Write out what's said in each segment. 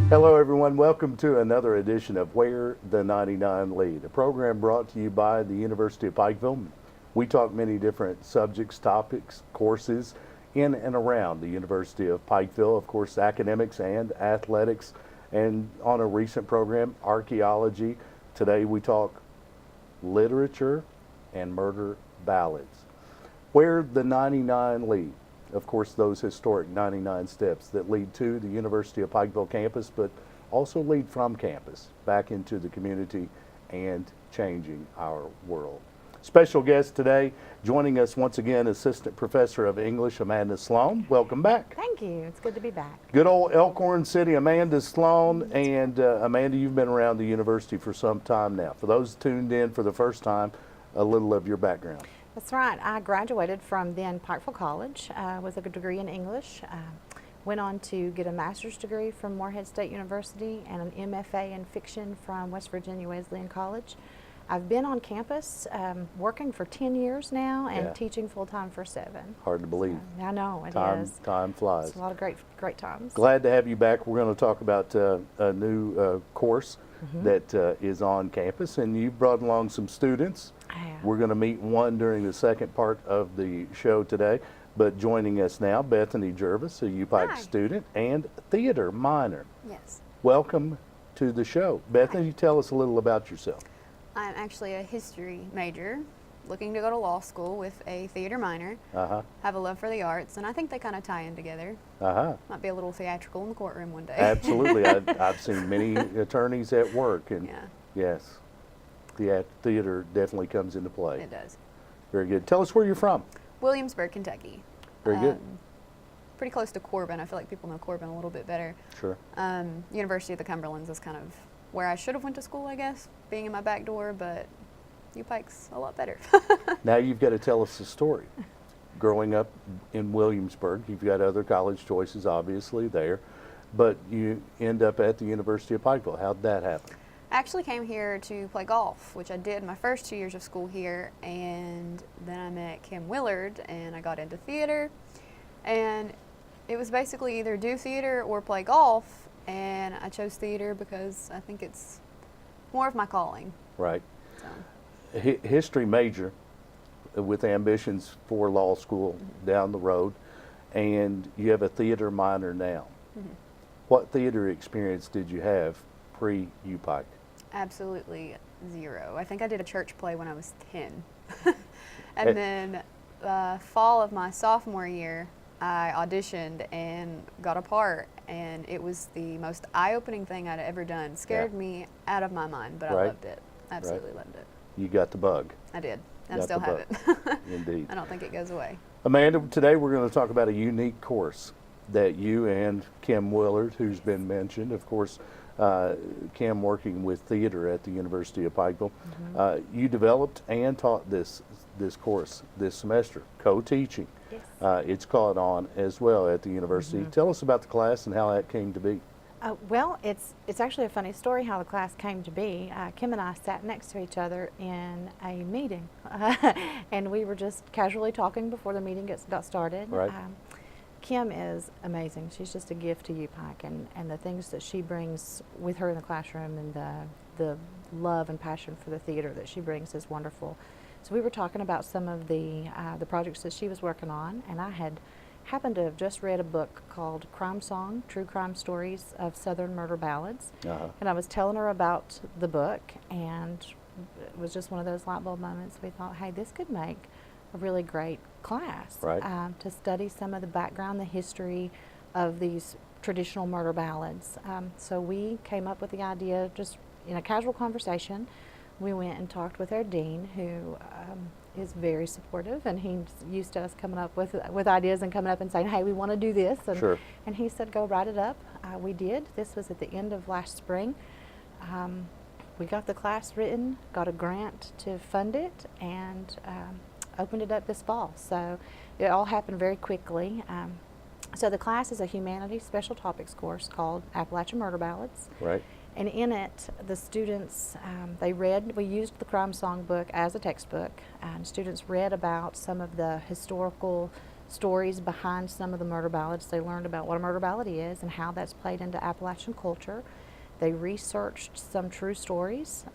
Hello, everyone. Welcome to another edition of Where the 99 Lead, a program brought to you by the University of Pikeville. We talk many different subjects, topics, courses in and around the University of Pikeville, of course, academics and athletics, and on a recent program, archaeology. Today we talk literature and murder ballads. Where the 99 Lead. Of course, those historic 99 steps that lead to the University of Pikeville campus, but also lead from campus back into the community and changing our world. Special guest today, joining us once again, Assistant Professor of English, Amanda Slone. Welcome back. Thank you. It's good to be back. Good old Elkhorn City, Amanda Slone. And Amanda, you've been around the university for some time now. For those tuned in for the first time, a little of your background. That's right. I graduated from then Pikeville College with a degree in English. Went on to get a master's degree from Morehead State University and an MFA in fiction from West Virginia Wesleyan College. I've been on campus working for 10 years now and teaching full-time for 7. Hard to believe. So, I know, it is. Time flies. It's a lot of great times. Glad to have you back. We're going to talk about a new course that is on campus, and you brought along some students. We're going to meet one during the second part of the show today, but joining us now, Bethany Gervais, a UPike student and theater minor. Yes. Welcome to the show. Bethany, tell us a little about yourself. I'm actually a history major, looking to go to law school with a theater minor. Have a love for the arts, and I think they kind of tie in together. Might be a little theatrical in the courtroom one day. Absolutely. I've seen many attorneys at work, and yes, the theater definitely comes into play. It does. Very good. Tell us where you're from. Williamsburg, Kentucky. Very good. Pretty close to Corbin. I feel like people know Corbin a little bit better. Sure. University of the Cumberlands is kind of where I should have went to school, I guess, being in my back door, but UPike's a lot better. Now you've got to tell us the story. Growing up in Williamsburg, you've got other college choices obviously there, but you end up at the University of Pikeville. How'd that happen? I actually came here to play golf, which I did my first 2 years of school here, and then I met Kim Willard and I got into theater, and it was basically either do theater or play golf, and I chose theater because I think it's more of my calling. Right. So. History major with ambitions for law school down the road, and you have a theater minor now. What theater experience did you have pre-UPike? Absolutely zero. I think I did a church play when I was 10. And then fall of my sophomore year, I auditioned and got a part, and it was the most eye-opening thing I'd ever done. Scared me out of my mind, but I loved it. Absolutely loved it. You got the bug. I did. I still have it. Indeed. I don't think it goes away. Amanda, today we're going to talk about a unique course that you and Kim Willard, who's been mentioned, of course, Kim working with theater at the University of Pikeville, you developed and taught this course this semester, co-teaching. Yes. It's caught on as well at the university. Tell us about the class and how that came to be. Well, it's actually a funny story how the class came to be. Kim and I sat next to each other in a meeting, and we were just casually talking before the meeting got started. Right. Kim is amazing. She's just a gift to UPike, and the things that she brings with her in the classroom and the love and passion for the theater that she brings is wonderful. So we were talking about some of the projects that she was working on, and I had happened to have just read a book called Crime Song, True Crime Stories of Southern Murder Ballads. And I was telling her about the book, and it was just one of those light bulb moments. We thought, hey, this could make a really great class to study some of the background, the history of these traditional murder ballads. So we came up with the idea, just in a casual conversation. We went and talked with our dean, who is very supportive, and he's used to us coming up with ideas and coming up and saying, hey, we want to do this. And, and he said, go write it up. We did. This was at the end of last spring. We got the class written, got a grant to fund it, and opened it up this fall. So it all happened very quickly. So the class is a humanities special topics course called Appalachian Murder Ballads. Right. And in it, the students, we used the Crime Song book as a textbook, and students read about some of the historical stories behind some of the murder ballads. They learned about what a murder ballad is and how that's played into Appalachian culture. They researched some true stories,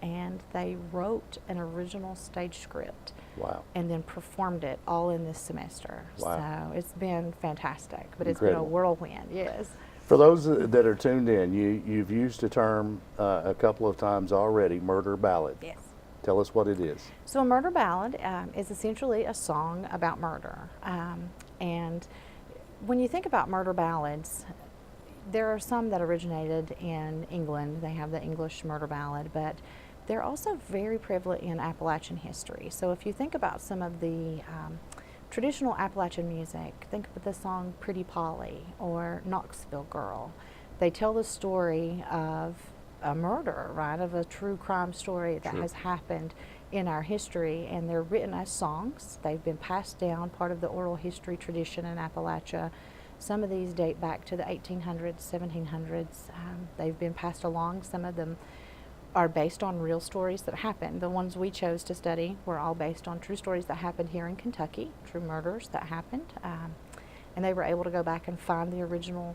and they wrote an original stage script. Wow. And then performed it all in this semester. Wow. So it's been fantastic, but it's Incredible. been a whirlwind, yes. For those that are tuned in, you've used the term a couple of times already, murder ballad. Yes. Tell us what it is. So a murder ballad is essentially a song about murder. And when you think about murder ballads, there are some that originated in England. They have the English murder ballad, but they're also very prevalent in Appalachian history. So if you think about some of the traditional Appalachian music, think of the song Pretty Polly or Knoxville Girl. They tell the story of a murder, right, of a true crime story that Sure. has happened in our history, and they're written as songs. They've been passed down, part of the oral history tradition in Appalachia. Some of these date back to the 1800s, 1700s. They've been passed along. Some of them are based on real stories that happened. The ones we chose to study were all based on true stories that happened here in Kentucky, true murders that happened. And they were able to go back and find the original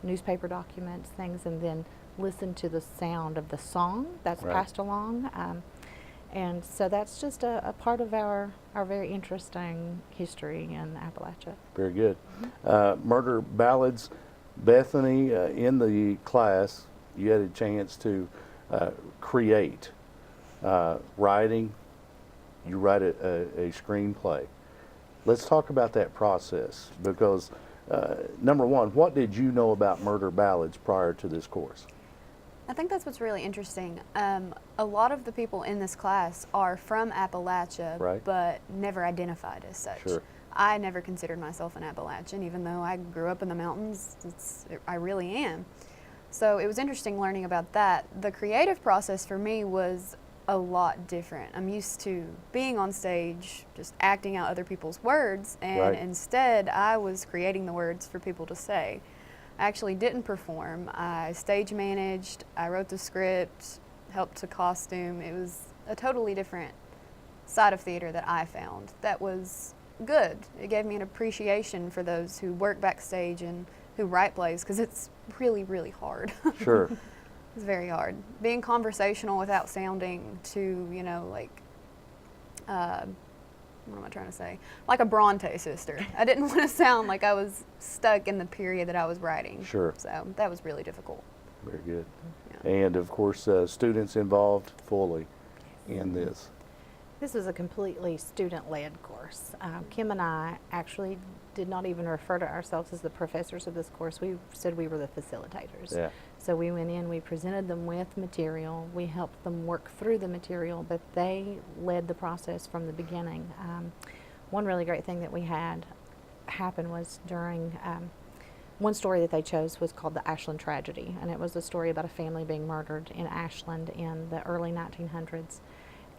newspaper documents, things, and then listen to the sound of the song that's Right. passed along. And so that's just a part of our very interesting history in Appalachia. Very good. Murder ballads. Bethany, in the class, you had a chance to create writing. You write a screenplay. Let's talk about that process because, number one, what did you know about murder ballads prior to this course? I think that's what's really interesting. A lot of the people in this class are from Appalachia, Right. but never identified as such. Sure. I never considered myself an Appalachian, even though I grew up in the mountains. I really am. So it was interesting learning about that. The creative process for me was a lot different. I'm used to being on stage, just acting out other people's words, and Right. instead I was creating the words for people to say. I actually didn't perform. I stage managed, I wrote the script, helped to costume. It was a totally different side of theater that I found that was good. It gave me an appreciation for those who work backstage and who write plays, because it's really, really hard. Sure. It's very hard. Being conversational without sounding too, what am I trying to say? Like a Bronte sister. I didn't want to sound like I was stuck in the period that I was writing. Sure. So that was really difficult. Very good. Yeah. And of course, students involved fully in this. This was a completely student-led course. Kim and I actually did not even refer to ourselves as the professors of this course. We said we were the facilitators. Yeah. So we went in, we presented them with material, we helped them work through the material, but they led the process from the beginning. One really great thing that we had happen was during one story that they chose was called the Ashland Tragedy, and it was a story about a family being murdered in Ashland in the early 1900s.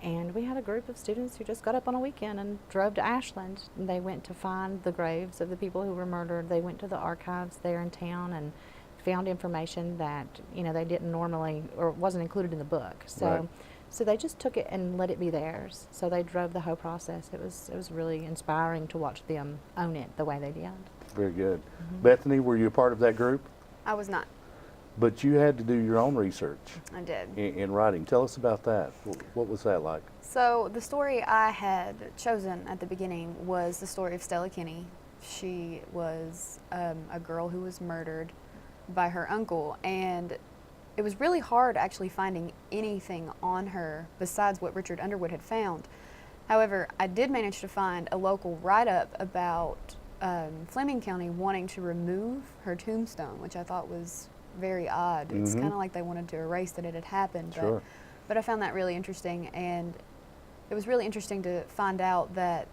And we had a group of students who just got up on a weekend and drove to Ashland. And they went to find the graves of the people who were murdered. They went to the archives there in town and found information that, they didn't normally, or wasn't included in the book. So, Right. so they just took it and let it be theirs. So they drove the whole process. It was really inspiring to watch them own it the way they did. Very good. Bethany, were you a part of that group? I was not. But you had to do your own research I did. in writing. Tell us about that. What was that like? So the story I had chosen at the beginning was the story of Stella Kinney. She was a girl who was murdered by her uncle, and it was really hard actually finding anything on her besides what Richard Underwood had found. However, I did manage to find a local write-up about Fleming County wanting to remove her tombstone, which I thought was very odd. It's Mhm. kind of like they wanted to erase that it had happened. Sure. But I found that really interesting, and it was really interesting to find out that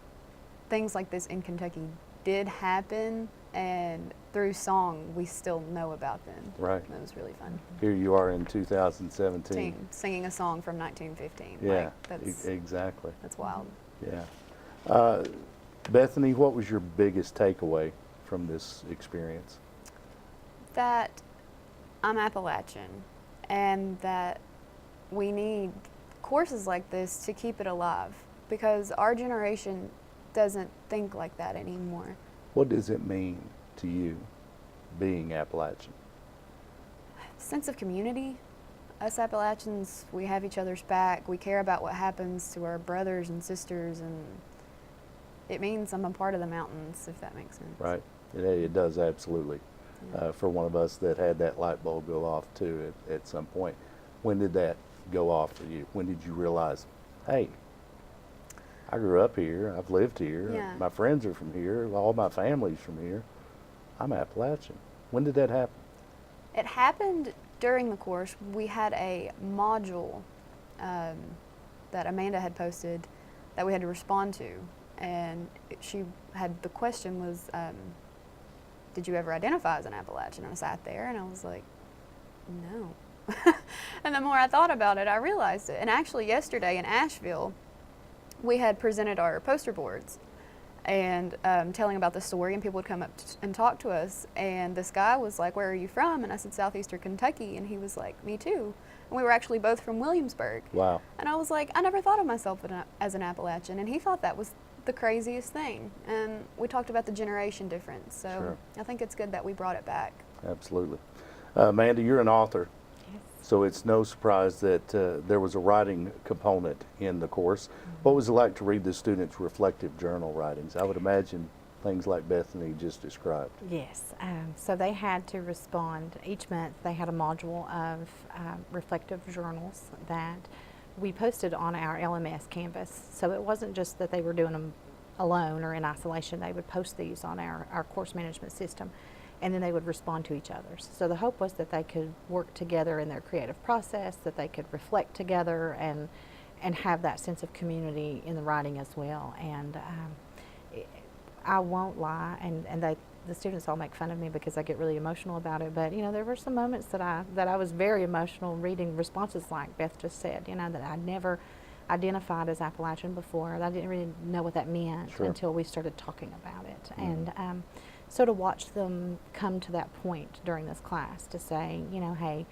things like this in Kentucky did happen, and through song we still know about them. Right. That was really fun. Here you are in 2017. Singing a song from 1915. Yeah, Like, that's exactly. wild. Yeah. Bethany, what was your biggest takeaway from this experience? That I'm Appalachian, and that we need courses like this to keep it alive, because our generation doesn't think like that anymore. What does it mean to you being Appalachian? Sense of community. Us Appalachians, we have each other's back. We care about what happens to our brothers and sisters, and it means I'm a part of the mountains, if that makes sense. Right. It does, absolutely. Yeah. For one of us that had that light bulb go off too at some point. When did that go off for you? When did you realize, hey, I grew up here, I've lived here, Yeah. my friends are from here, all my family's from here, I'm Appalachian. When did that happen? It happened during the course. We had a module that Amanda had posted that we had to respond to, and she had, the question was, did you ever identify as an Appalachian? And I sat there and I was like, no. And the more I thought about it, I realized it. And actually yesterday in Asheville, we had presented our poster boards and telling about the story, and people would come up and talk to us, and this guy was like, where are you from? And I said, Southeastern Kentucky, and he was like, me too. And we were actually both from Williamsburg. Wow. And I was like, I never thought of myself as an Appalachian, and he thought that was the craziest thing. And we talked about the generation difference, so Sure. I think it's good that we brought it back. Absolutely. Amanda, you're an author. Yes. So it's no surprise that there was a writing component in the course. What was it like to read the students' reflective journal writings? I would imagine things like Bethany just described. Yes. So they had to respond each month. They had a module of reflective journals that we posted on our LMS canvas. So it wasn't just that they were doing them alone or in isolation. They would post these on our course management system, and then they would respond to each other. So the hope was that they could work together in their creative process, that they could reflect together and have that sense of community in the writing as well. And I won't lie, and the students all make fun of me because I get really emotional about it, but there were some moments that I was very emotional reading responses like Beth just said, that I'd never identified as Appalachian before. I didn't really know what that meant Sure. until we started talking about it. And so to watch them come to that point during this class to say, hey,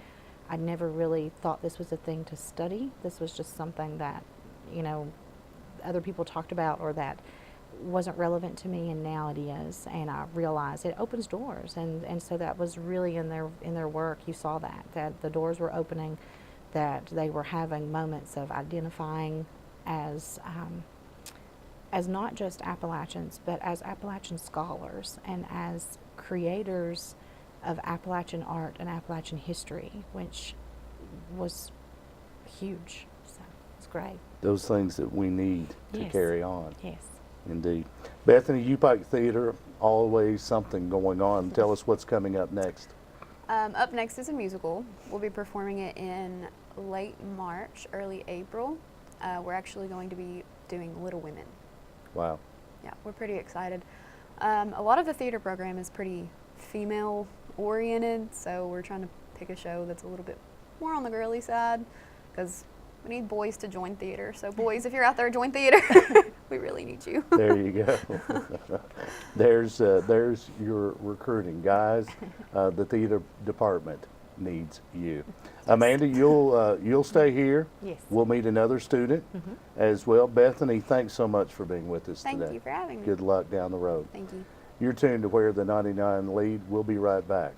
I never really thought this was a thing to study. This was just something that, other people talked about or that wasn't relevant to me, and now it is. And I realized it opens doors, and so that was really in their work. You saw that the doors were opening, that they were having moments of identifying as not just Appalachians, but as Appalachian scholars and as creators of Appalachian art and Appalachian history, which was huge. So it's great. Those things that we need to Yes. carry on. Yes. Indeed. Bethany, U-Pike Theater, always something going on. Tell us what's coming up next. Up next is a musical. We'll be performing it in late March, early April. We're actually going to be doing Little Women. Wow. Yeah, we're pretty excited. A lot of the theater program is pretty female oriented, so we're trying to pick a show that's a little bit more on the girly side, because we need boys to join theater. So boys, if you're out there, join theater. We really need you. There you go. There's your recruiting, guys. The theater department needs you. Amanda, you'll stay here. Yes. We'll meet another student as well. Bethany, thanks so much for being with us Thank today. you for having me. Good luck down the road. Thank you. You're tuned to Where the 99 Lead. We'll be right back.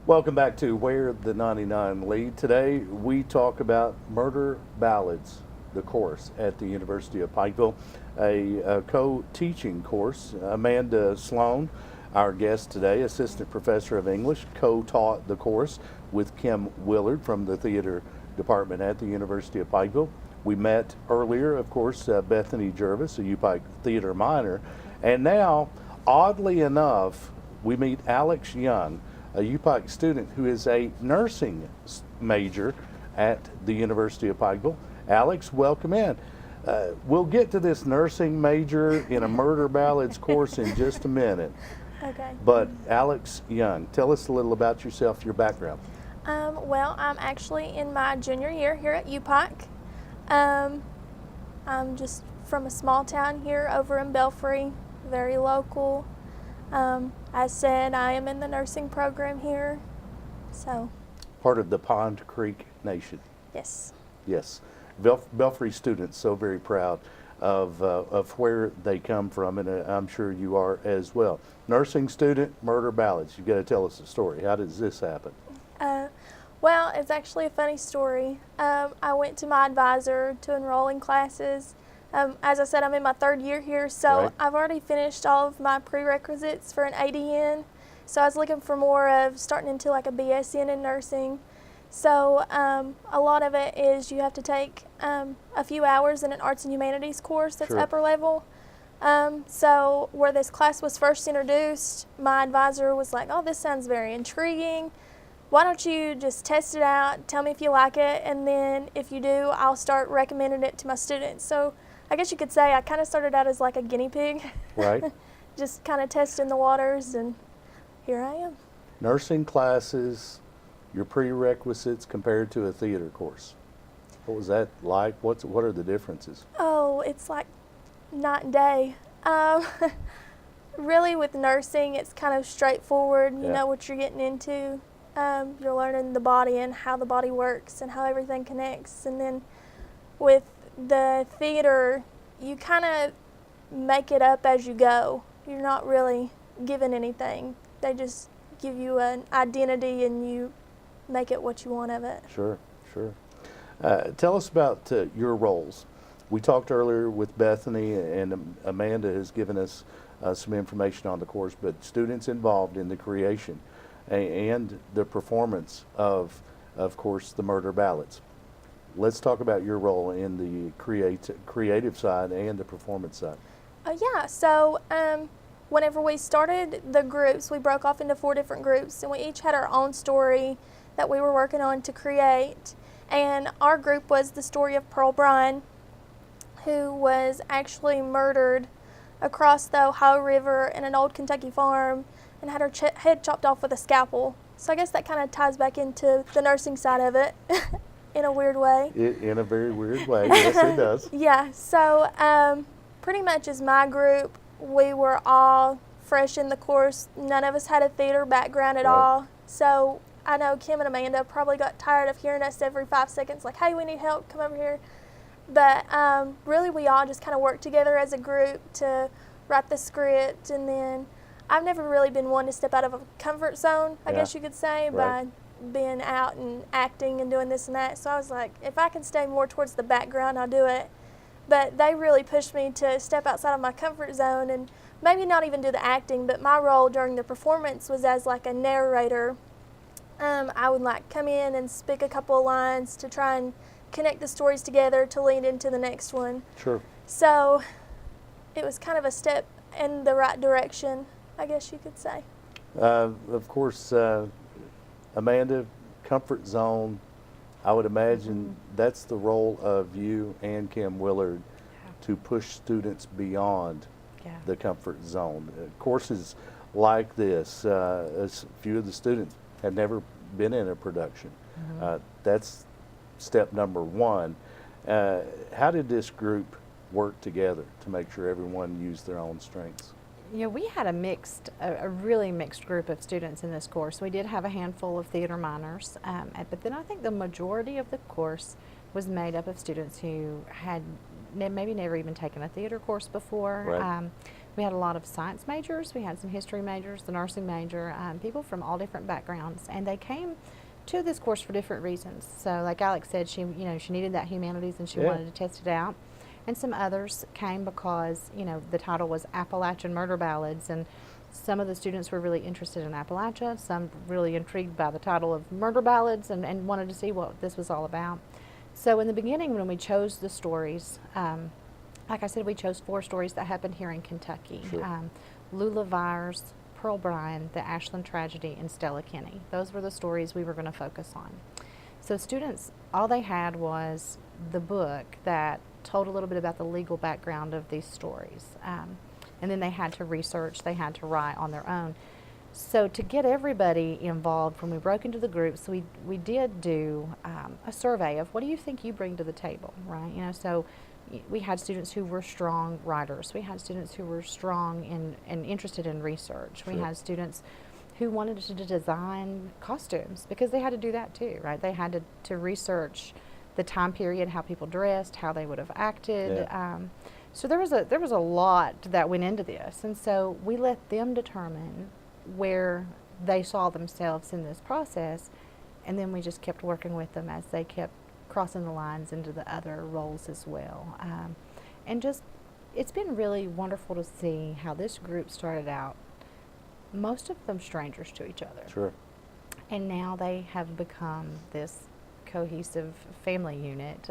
Welcome back to Where the 99 Lead. Today we talk about Murder Ballads, the course at the University of Pikeville, a co-teaching course. Amanda Slone, our guest today, assistant professor of English, co-taught the course with Kim Willard from the theater department at the University of Pikeville. We met earlier, of course, Bethany Gervais, a U-Pike theater minor, and now, oddly enough, we meet Alix Young, a U-Pike student who is a nursing major at the University of Pikeville. Alix, welcome in. We'll get to this nursing major in a murder ballads course in just a minute. Okay. But Alix Young, tell us a little about yourself, your background. Well, I'm actually in my junior year here at U-Pike. I'm just from a small town here over in Belfry, very local. As said, I am in the nursing program here. So, part of the Pond Creek Nation. Yes. Yes. Belfry students so very proud of where they come from, and I'm sure you are as well. Nursing student, murder ballads. You got to tell us the story. How does this happen? Well, it's actually a funny story. I went to my advisor to enroll in classes. As I said, I'm in my 3rd year here, so Right. I've already finished all of my prerequisites for an ADN. So I was looking for more of starting into like a BSN in nursing. So a lot of it is you have to take a few hours in an arts and humanities course that's Sure. upper level. So where this class was first introduced, my advisor was like, oh, this sounds very intriguing. Why don't you just test it out, tell me if you like it, and then if you do, I'll start recommending it to my students. So I guess you could say I kind of started out as like a guinea pig, Right? just kind of testing the waters, and here I am. Nursing classes, your prerequisites compared to a theater course. What was that like? What are the differences? Oh, it's like night and day. Really, with nursing, it's kind of straightforward. You Yeah. know what you're getting into. You're learning the body and how the body works and how everything connects. And then with the theater, you kind of make it up as you go. You're not really given anything. They just give you an identity and you make it what you want of it. Sure, sure. Tell us about your roles. We talked earlier with Bethany, and Amanda has given us some information on the course, but students involved in the creation and the performance of course, the murder ballads. Let's talk about your role in the creative side and the performance side. Yeah, so whenever we started the groups, we broke off into 4 different groups, and we each had our own story that we were working on to create. And our group was the story of Pearl Bryan, who was actually murdered across the Ohio River in an old Kentucky farm and had her head chopped off with a scalpel. So I guess that kind of ties back into the nursing side of it in a weird way. In a very weird way, yes, it does. Yeah, so pretty much as my group, we were all fresh in the course. None of us had a theater background at Right. all. So I know Kim and Amanda probably got tired of hearing us every 5 seconds, like, hey, we need help, come over here. But really, we all just kind of worked together as a group to write the script. And then I've never really been one to step out of a comfort zone, I Yeah. guess you could say, Right. by being out and acting and doing this and that. So I was like, if I can stay more towards the background, I'll do it. But they really pushed me to step outside of my comfort zone and maybe not even do the acting, but my role during the performance was as like a narrator. I would like come in and speak a couple of lines to try and connect the stories together to lead into the next one. Sure. So it was kind of a step in the right direction, I guess you could say. Of course, Amanda, comfort zone, I would imagine that's the role of you and Kim Willard to push students beyond Yeah. the comfort zone. Courses like this, a few of the students had never been in a production. That's step number one. How did this group work together to make sure everyone used their own strengths? Yeah, we had a really mixed group of students in this course. We did have a handful of theater minors, but then I think the majority of the course was made up of students who had maybe never even taken a theater course before. Right. We had a lot of science majors, we had some history majors, the nursing major, people from all different backgrounds, and they came to this course for different reasons. So like Alix said, she needed that humanities and she Yeah. wanted to test it out. And some others came because, the title was Appalachian Murder Ballads, and some of the students were really interested in Appalachia, some really intrigued by the title of Murder Ballads and wanted to see what this was all about. So in the beginning, when we chose the stories, like I said, we chose 4 stories that happened here in Kentucky. Sure. Lula Vires, Pearl Bryan, the Ashland Tragedy, and Stella Kinney. Those were the stories we were going to focus on. So students, all they had was the book that told a little bit about the legal background of these stories. And then they had to research, they had to write on their own. So to get everybody involved, when we broke into the groups, we did do a survey of what do you think you bring to the table, right? So we had students who were strong writers. We had students who were strong and interested in research. We Sure. had students who wanted to design costumes, because they had to do that too, right? They had to research the time period, how people dressed, how they would have acted. Yeah. So there was a lot that went into this, and so we let them determine where they saw themselves in this process, and then we just kept working with them as they kept crossing the lines into the other roles as well. And just, it's been really wonderful to see how this group started out, most of them strangers to each other. Sure. And now they have become this cohesive family unit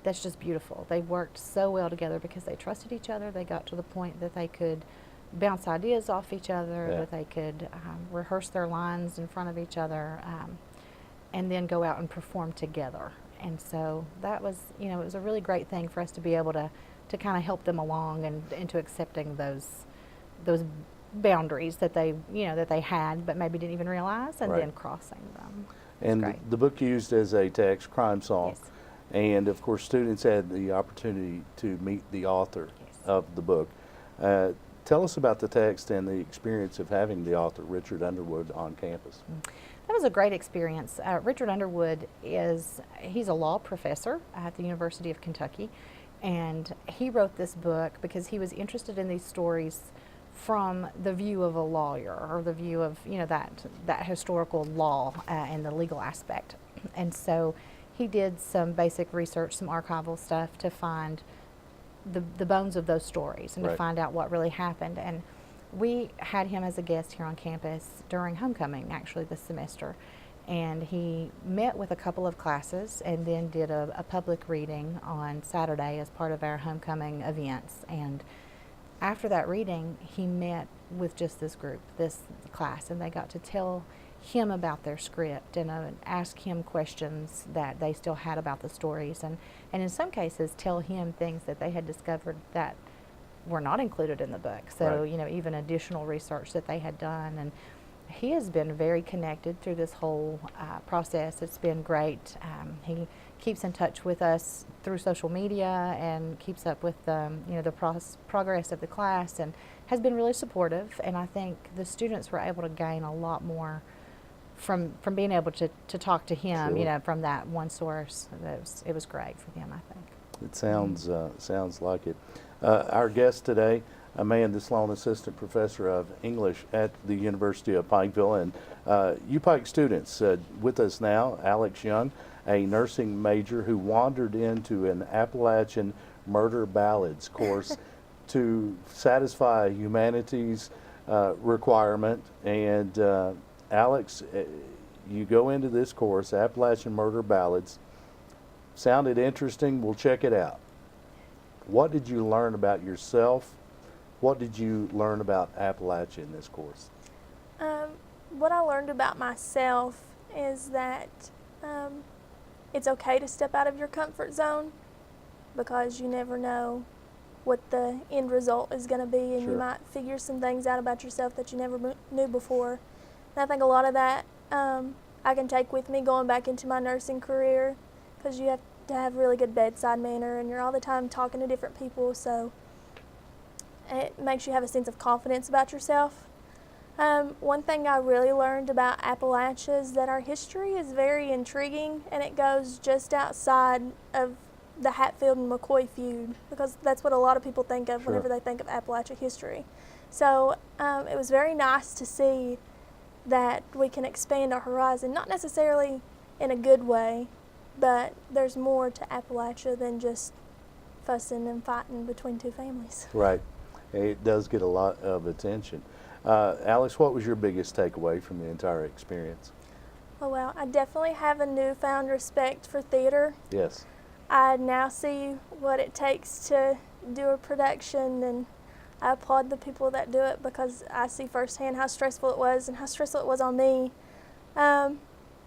that's just beautiful. They worked so well together because they trusted each other. They got to the point that they could bounce ideas off each other, Yeah. that they could rehearse their lines in front of each other, and then go out and perform together. And so that was, it was a really great thing for us to be able to kind of help them along and into accepting those boundaries that they had but maybe didn't even realize, and Right. then crossing them. And great. the book used as a text crime song. Yes. And of course, students had the opportunity to meet the author Yes. of the book. Tell us about the text and the experience of having the author, Richard Underwood, on campus. That was a great experience. Richard Underwood he's a law professor at the University of Kentucky, and he wrote this book because he was interested in these stories from the view of a lawyer, or the view of that historical law and the legal aspect. And so he did some basic research, some archival stuff to find the bones of those stories and Right. to find out what really happened. And we had him as a guest here on campus during homecoming, actually, this semester. And he met with a couple of classes and then did a public reading on Saturday as part of our homecoming events. And after that reading, he met with just this group, this class, and they got to tell him about their script and ask him questions that they still had about the stories, and in some cases tell him things that they had discovered that were not included in the book. So, Right. Even additional research that they had done. And he has been very connected through this whole process. It's been great. He keeps in touch with us through social media and keeps up with the progress of the class, and has been really supportive. And I think the students were able to gain a lot more from being able to talk to him, Sure. from that one source. It was great for them, I think. It sounds like it. Our guest today, Amanda Slone, Assistant Professor of English at the University of Pikeville, and UPike students with us now. Alix Young, a nursing major who wandered into an Appalachian murder ballads course to satisfy a humanities requirement. And Alix, you go into this course, Appalachian Murder Ballads. Sounded interesting. We'll check it out. What did you learn about yourself? What did you learn about Appalachia in this course? What I learned about myself is that it's okay to step out of your comfort zone, because you never know what the end result is going to be, and Sure. you might figure some things out about yourself that you never knew before. And I think a lot of that I can take with me going back into my nursing career, because you have to have really good bedside manner, and you're all the time talking to different people, so it makes you have a sense of confidence about yourself. One thing I really learned about Appalachia is that our history is very intriguing, and it goes just outside of the Hatfield and McCoy feud, because that's what a lot of people think of Sure. whenever they think of Appalachia history. So it was very nice to see that we can expand our horizon, not necessarily in a good way, but there's more to Appalachia than just fussing and fighting between two families. Right. It does get a lot of attention. Alix, what was your biggest takeaway from the entire experience? Oh, well, I definitely have a newfound respect for theater. Yes. I now see what it takes to do a production, and I applaud the people that do it, because I see firsthand how stressful it was and how stressful it was on me.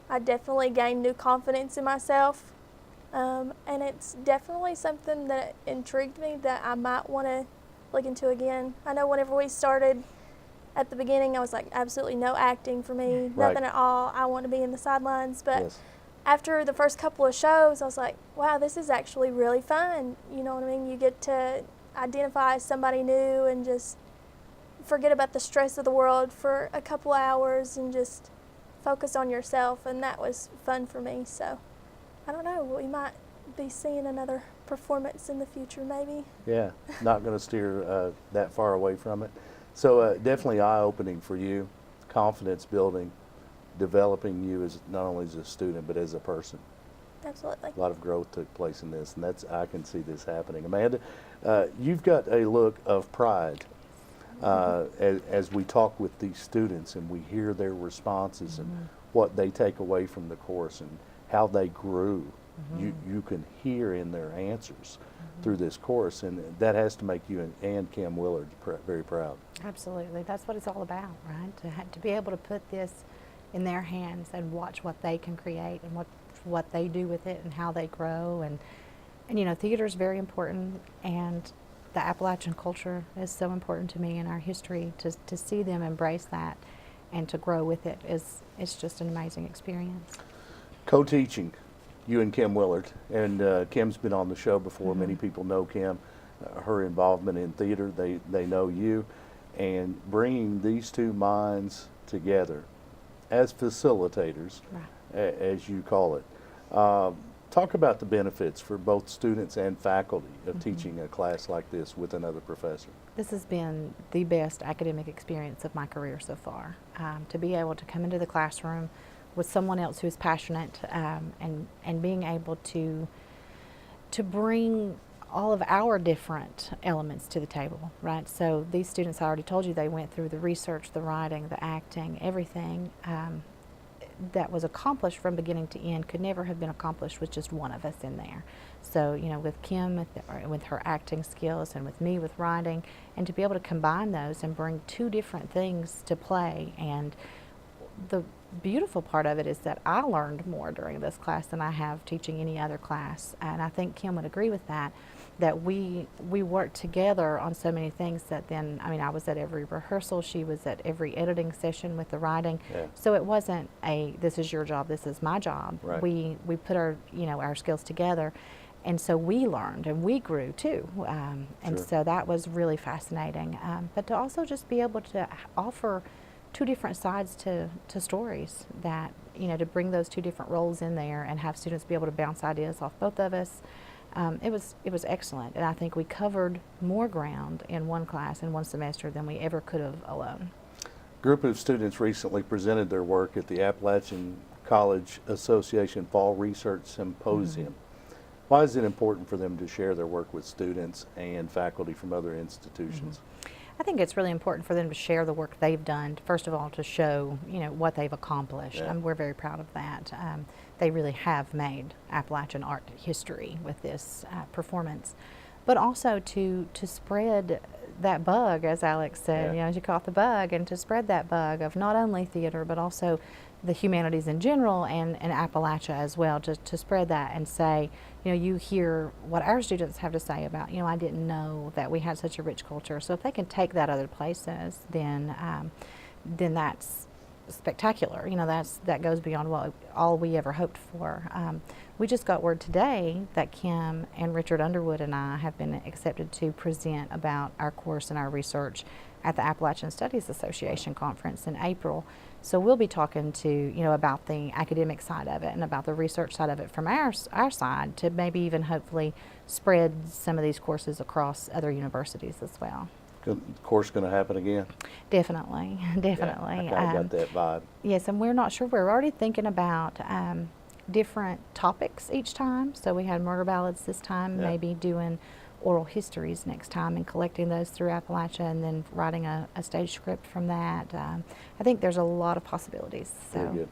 I definitely gained new confidence in myself, and it's definitely something that intrigued me that I might want to look into again. I know whenever we started at the beginning, I was like, absolutely no acting for me, Right. nothing at all. I want to be in the sidelines, but Yes. after the first couple of shows, I was like, wow, this is actually really fun. You know what I mean? You get to identify as somebody new and just forget about the stress of the world for a couple hours and just focus on yourself, and that was fun for me. So I don't know, we might be seeing another performance in the future maybe. Yeah, not going to steer that far away from it. So definitely eye-opening for you, confidence building, developing you as not only as a student but as a person. Absolutely. A lot of growth took place in this, and I can see this happening. Amanda, you've got a look of pride as we talk with these students and we hear their responses and what they take away from the course and how they grew. You can hear in their answers through this course, and that has to make you and Kim Willard very proud. Absolutely. That's what it's all about, right? To be able to put this in their hands and watch what they can create and what they do with it and how they grow. And you know, theater is very important, and the Appalachian culture is so important to me in our history. To see them embrace that and to grow with it it's just an amazing experience. Co-teaching, you and Kim Willard, and Kim's been on the show before. Many people know Kim, her involvement in theater. They know you, and bringing these two minds together as facilitators, Right. as you call it. Talk about the benefits for both students and faculty of teaching a class like this with another professor. This has been the best academic experience of my career so far. To be able to come into the classroom with someone else who's passionate, and being able to bring all of our different elements to the table, right? So these students, I already told you, they went through the research, the writing, the acting, everything that was accomplished from beginning to end could never have been accomplished with just one of us in there. So, you know, with Kim with her acting skills and with me with writing, and to be able to combine those and bring two different things to play. And the beautiful part of it is that I learned more during this class than I have teaching any other class, and I think Kim would agree with that, that we worked together on so many things that then, I mean, I was at every rehearsal, she was at every editing session with the writing. Yeah. So it wasn't this is your job, this is my job. Right. We put our, you know, our skills together, and so we learned and we grew too. And Sure. so that was really fascinating. But to also just be able to offer two different sides to stories, that, you know, to bring those two different roles in there and have students be able to bounce ideas off both of us. It was excellent, and I think we covered more ground in one class in one semester than we ever could have alone. A group of students recently presented their work at the Appalachian College Association Fall Research Symposium. Why is it important for them to share their work with students and faculty from other institutions? I think it's really important for them to share the work they've done, first of all, to show, you know, what they've accomplished. Yeah. We're very proud of that. They really have made Appalachian art history with this performance. But also to spread that bug, as Alix said, you know, you caught the bug, and to spread that bug of not only theater, but also the humanities in general, and Appalachia as well, to spread that and say, you know, you hear what our students have to say about, you know, I didn't know that we had such a rich culture. So if they can take that other places, then that's spectacular. You know, that goes beyond what all we ever hoped for. We just got word today that Kim and Richard Underwood and I have been accepted to present about our course and our research at the Appalachian Studies Association conference in April. So we'll be talking to, you know, about the academic side of it and about the research side of it from our side, to maybe even hopefully spread some of these courses across other universities as well. Good course going to happen again? Definitely, definitely. Yeah, I got that vibe. Yes, and we're not sure. We're already thinking about different topics each time. So we had murder ballads this time, Yeah. maybe doing oral histories next time and collecting those through Appalachia, and then writing a stage script from that. I think there's a lot of possibilities. So. Very good.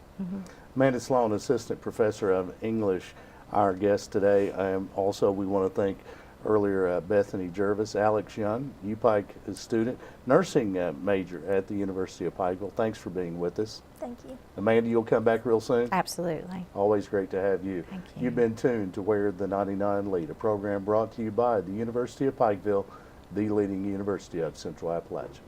Amanda Slone, Assistant Professor of English, our guest today. Also, we want to thank earlier Bethany Gervais, Alix Young, UPike student, nursing major at the University of Pikeville. Thanks for being with us. Thank you. Amanda, you'll come back real soon? Absolutely. Always great to have you. Thank you. You've been tuned to Where the 99 Lead, a program brought to you by the University of Pikeville, the leading university of Central Appalachia.